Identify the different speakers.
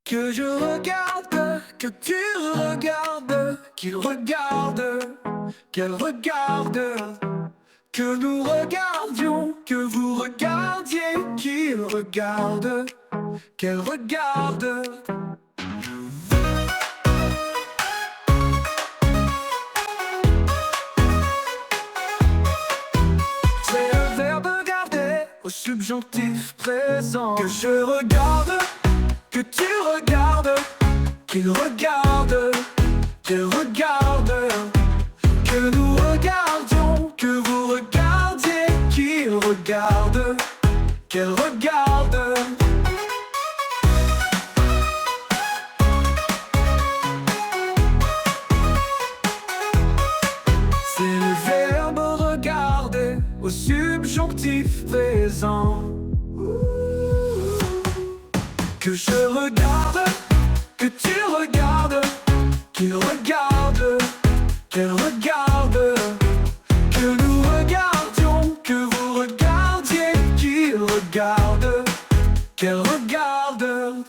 Speaker 1: Que je regarde, que tu regardes, qu'il regarde, qu'elle regarde. Que nous regardions, que vous regardiez, qu'il regarde, qu'elle regarde. C'est le verbe regarder au subjonctif présent. Que je regarde, que tu regardes, qu'il regarde, qu'elle regarde. Que nous regardions, que vous regardiez, qu'il regarde, qu'elle regarde. C'est le verbe regarder au subjonctif présent. Que je regarde, que tu regardes, qu'il regarde, qu'elle regarde. Que nous regardions, que vous regardiez, qu'il regarde, qu'elle regarde.